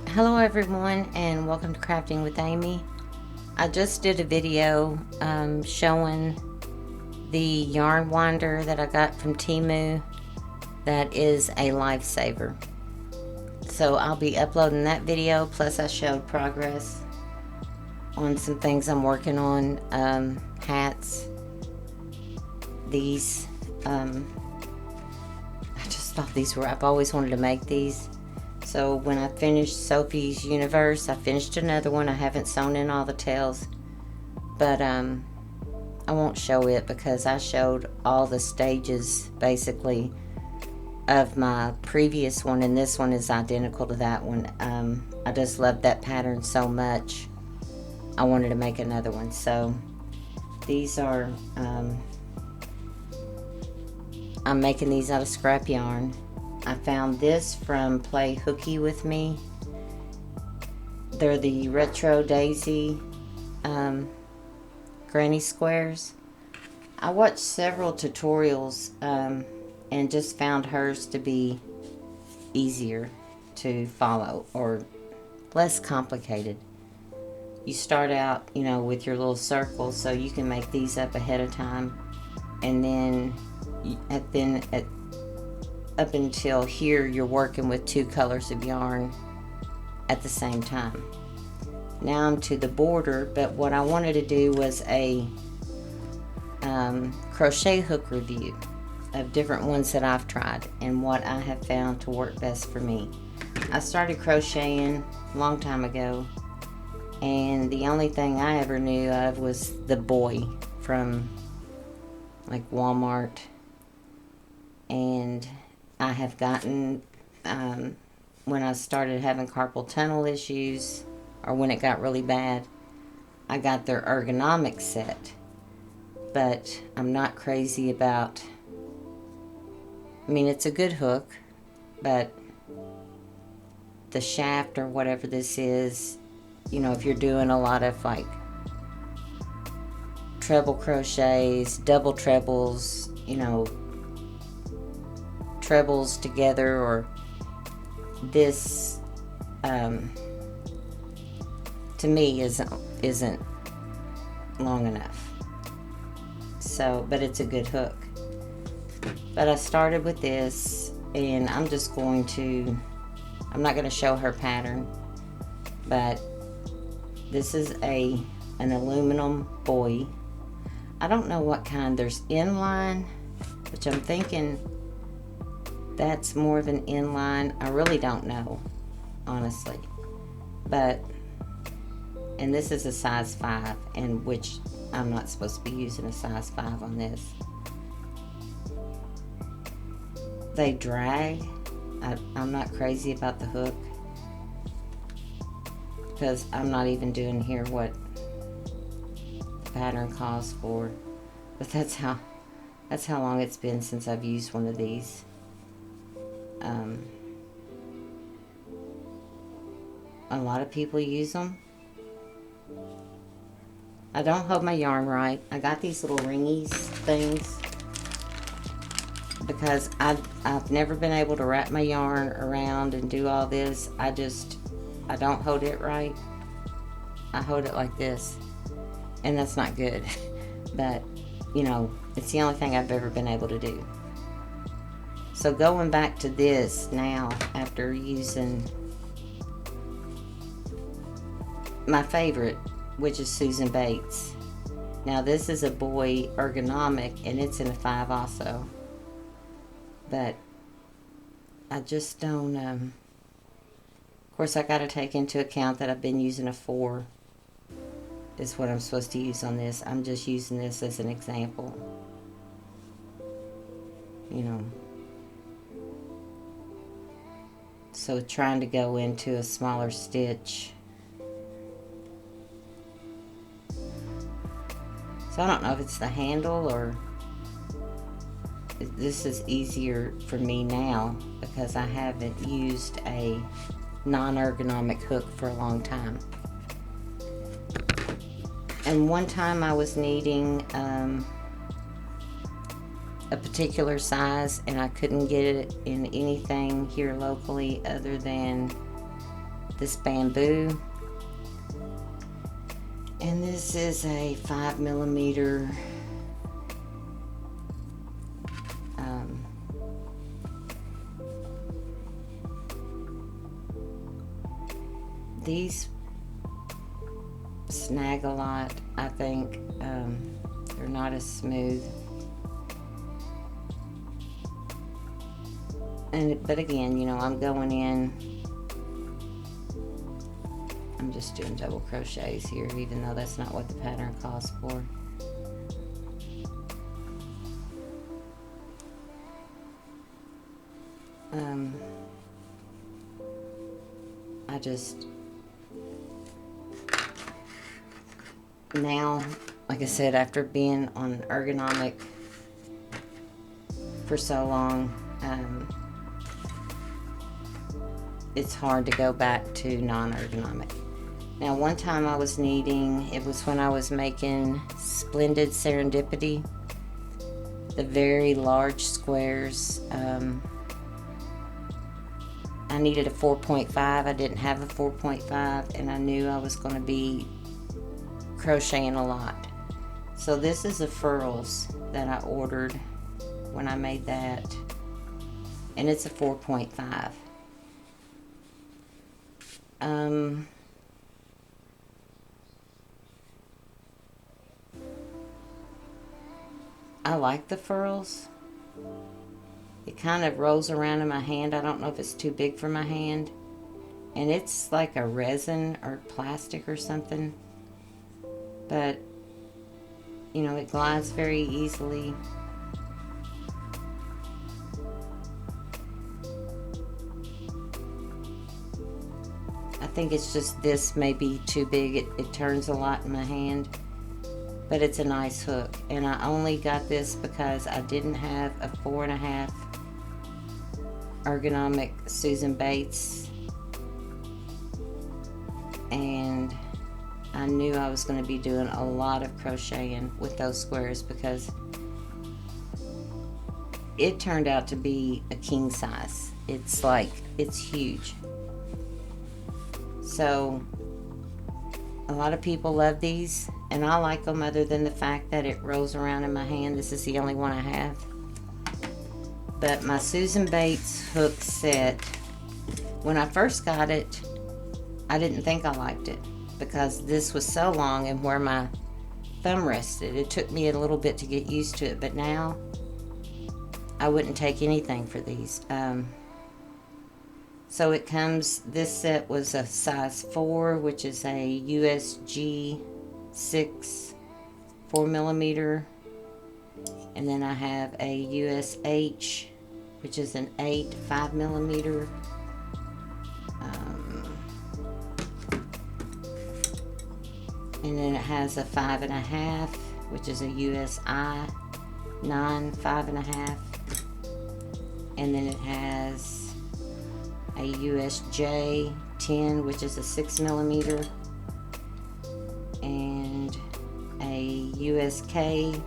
Hello everyone, and welcome to Crafting with Amy. I just did a video showing the yarn winder that I got from Temu. That is a lifesaver. So I'll be uploading that video, plus I showed progress on some things I'm working on. Hats. These. I just thought these were, I've always wanted to make these. So when I finished Sophie's Universe, I finished another one. I haven't sewn in all the tails, but I won't show it because I showed all the stages basically of my previous one, and this one is identical to that one. I just loved that pattern so much, I wanted to make another one. So these are, I'm making these out of scrap yarn. I found this from Play Hooky With Me. They're the Retro Daisy granny squares. I watched several tutorials and just found hers to be easier to follow or less complicated. You start out, you know, with your little circles, so you can make these up ahead of time, and then up until here you're working with 2 colors of yarn at the same time. Now I'm to the border, but what I wanted to do was a crochet hook review of different ones that I've tried and what I have found to work best for me. I started crocheting a long time ago, and the only thing I ever knew of was the Boye from like Walmart, and I have gotten, when I started having carpal tunnel issues, or when it got really bad, I got their ergonomic set. But I'm not crazy about, I mean, it's a good hook, but the shaft or whatever this is, you know, if you're doing a lot of like treble crochets, double trebles, you know, trebles together, or this to me isn't long enough. So, but it's a good hook. But I started with this, and I'm just going to, I'm not going to show her pattern, but this is an aluminum Boye. I don't know what kind. There's inline, which I'm thinking that's more of an inline. I really don't know, honestly. But, and this is a size 5, and which I'm not supposed to be using a size 5 on this. They drag. I'm not crazy about the hook, because I'm not even doing here what the pattern calls for. But that's how long it's been since I've used one of these. A lot of people use them. I don't hold my yarn right. I got these little ringies things because I've never been able to wrap my yarn around and do all this. I don't hold it right. I hold it like this, and that's not good. But, you know, it's the only thing I've ever been able to do. So going back to this now, after using my favorite, which is Susan Bates. Now this is a Boye Ergonomic, and it's in a 5 also. But I just don't, of course I got to take into account that I've been using a 4 is what I'm supposed to use on this. I'm just using this as an example. You know. So trying to go into a smaller stitch. So I don't know if it's the handle or this is easier for me now because I haven't used a non-ergonomic hook for a long time. And one time I was needing a particular size, and I couldn't get it in anything here locally other than this bamboo. And this is a 5mm these snag a lot, I think. They're not as smooth. But again, you know, I'm going in, I'm just doing double crochets here, even though that's not what the pattern calls for. I just, now, like I said, after being on ergonomic for so long, it's hard to go back to non-ergonomic. Now, one time I was needing, it was when I was making Splendid Serendipity, the very large squares. I needed a 4.5. I didn't have a 4.5, and I knew I was going to be crocheting a lot. So this is the furls that I ordered when I made that, and it's a 4.5. I like the furls. It kind of rolls around in my hand. I don't know if it's too big for my hand. And it's like a resin or plastic or something. But, you know, it glides very easily. I think it's just this may be too big. It turns a lot in my hand. But it's a nice hook. And I only got this because I didn't have a 4.5 ergonomic Susan Bates, and I knew I was going to be doing a lot of crocheting with those squares because it turned out to be a king size. It's huge. So a lot of people love these, and I like them other than the fact that it rolls around in my hand. This is the only one I have. But my Susan Bates hook set, when I first got it, I didn't think I liked it because this was so long and where my thumb rested. It took me a little bit to get used to it, but now I wouldn't take anything for these. So it comes, this set was a size 4, which is a USG 6 4mm. And then I have a USH, which is an 8 5mm. And then it has a 5.5, which is a USI 9 5.5. And then it has a USJ 10, which is a 6mm. And a USK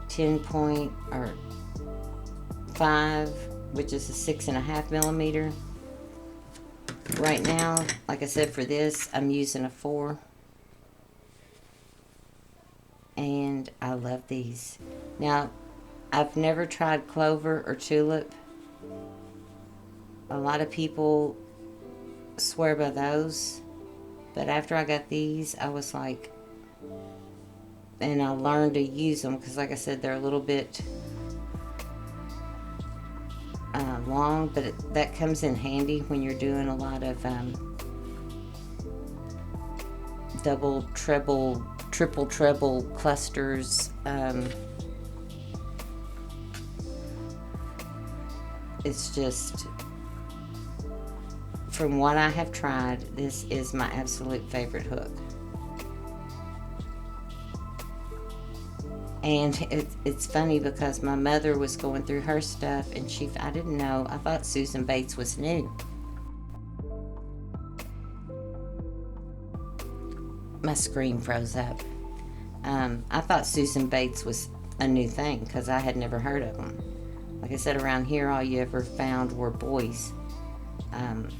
10.5, which is a 6.5mm. Right now, like I said, for this, I'm using a 4. And I love these. Now, I've never tried clover or tulip. A lot of people swear by those. But after I got these, I was like, and I learned to use them because, like I said, they're a little bit long, but that comes in handy when you're doing a lot of double, treble, triple, treble clusters. It's just, from what I have tried, this is my absolute favorite hook. And it's funny because my mother was going through her stuff and I didn't know, I thought Susan Bates was new. My screen froze up. I thought Susan Bates was a new thing because I had never heard of them. Like I said, around here all you ever found were Boyes. And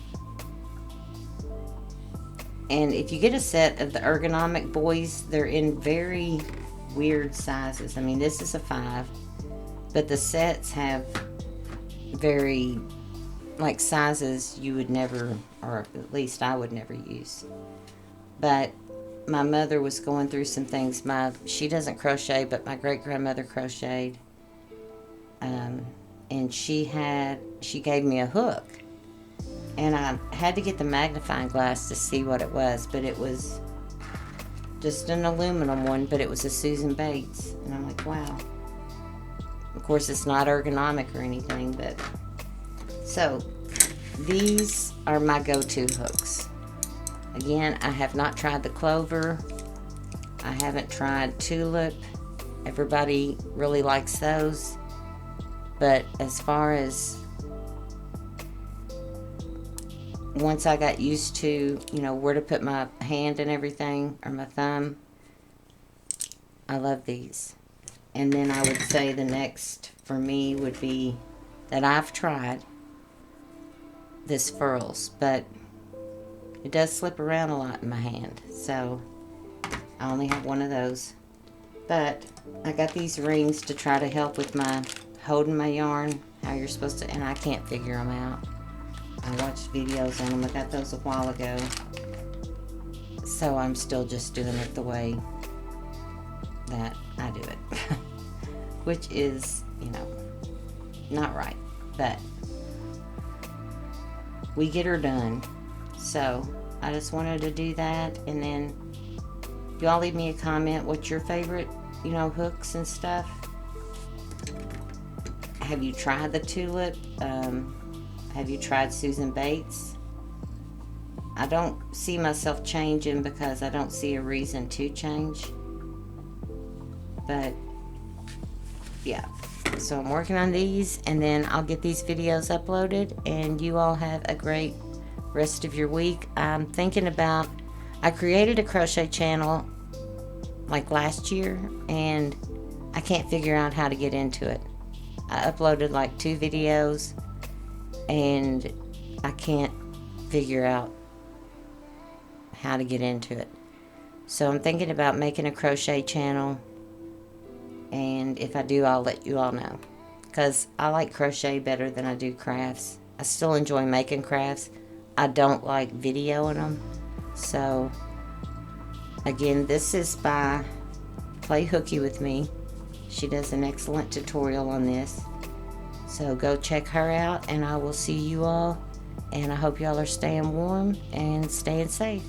if you get a set of the ergonomic Boyes, they're in very weird sizes. I mean, this is a 5, but the sets have very, like, sizes you would never, or at least I would never use. But my mother was going through some things. She doesn't crochet, but my great-grandmother crocheted. And she gave me a hook. And I had to get the magnifying glass to see what it was, but it was just an aluminum one, but it was a Susan Bates. And I'm like, wow. Of course, it's not ergonomic or anything, but... So, these are my go-to hooks. Again, I have not tried the clover. I haven't tried tulip. Everybody really likes those. But as far as once I got used to, where to put my hand and everything, or my thumb, I love these. And then I would say the next for me would be that I've tried this Furls, but it does slip around a lot in my hand, so I only have one of those. But I got these rings to try to help with my holding my yarn, how you're supposed to, and I can't figure them out. I watched videos on them. I got those a while ago, so I'm still just doing it the way that I do it, which is, not right, but we get her done. So I just wanted to do that, and then y'all leave me a comment what's your favorite, hooks and stuff. Have you tried the tulip? Have you tried Susan Bates? I don't see myself changing because I don't see a reason to change. But yeah, so I'm working on these, and then I'll get these videos uploaded, and you all have a great rest of your week. I'm thinking about, I created a crochet channel like last year, and I can't figure out how to get into it. I uploaded like 2 videos, and I can't figure out how to get into it. So I'm thinking about making a crochet channel, and if I do, I'll let you all know, because I like crochet better than I do crafts. I still enjoy making crafts. I don't like videoing them. So again, this is by Play Hooky with Me. She does an excellent tutorial on this. So go check her out, and I will see you all. And I hope y'all are staying warm and staying safe.